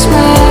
smile.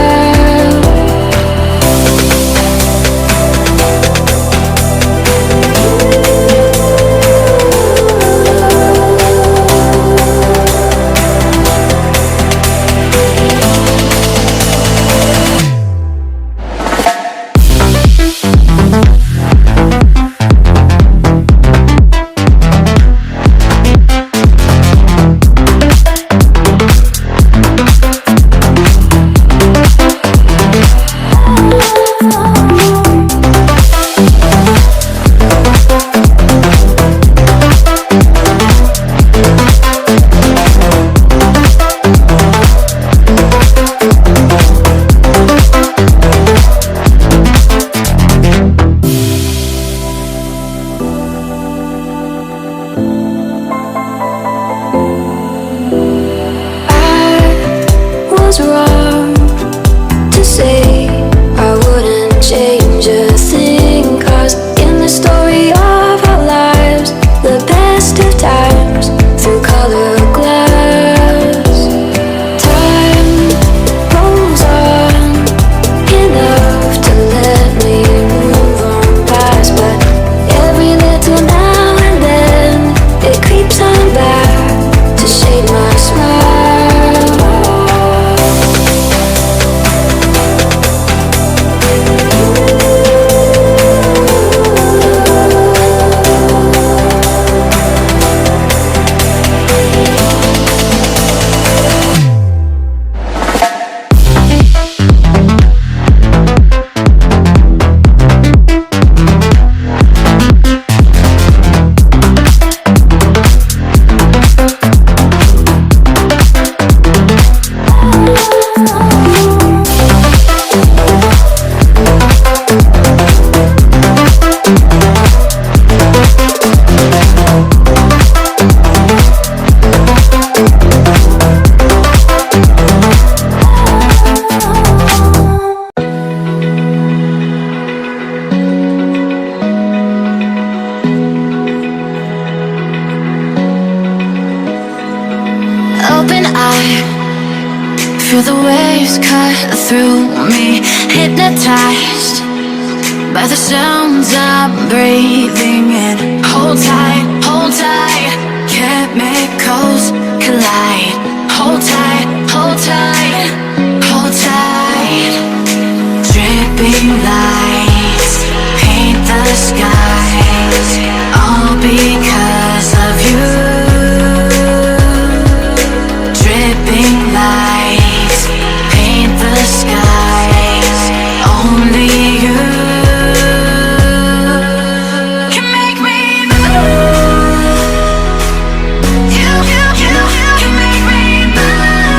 Was wrong to say I wouldn't change a thing, 'cause in the story of our lives, the best of times through color glass, time rolls on enough to let me move on past. But every little now and then it creeps on back to shade my smile. Open eye, feel the waves cut through me, hypnotized by the sounds I'm breathing in. Hold tight, chemicals collide. Hold tight, hold tight, hold tight. Dripping lights paint the skies, all because of you. Dripping lights paint the skies, only you can make me move. You can make me move.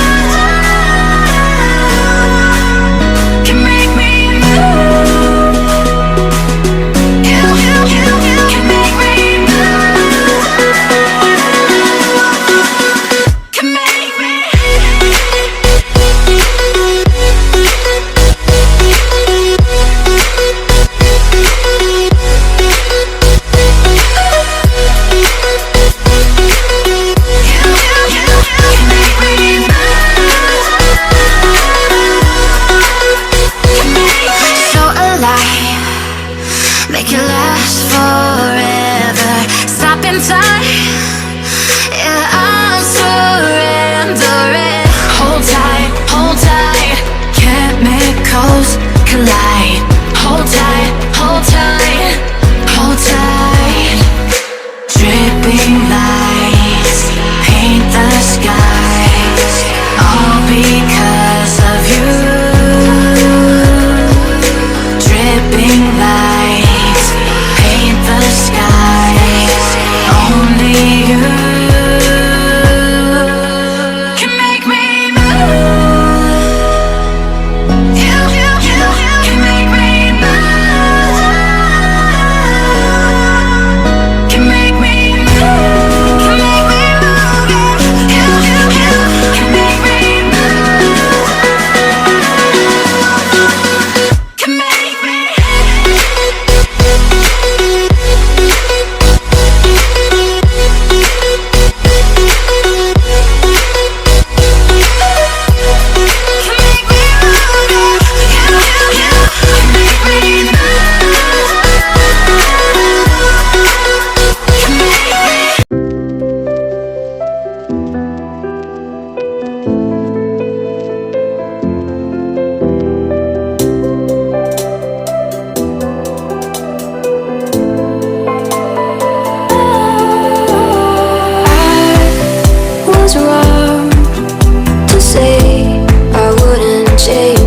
change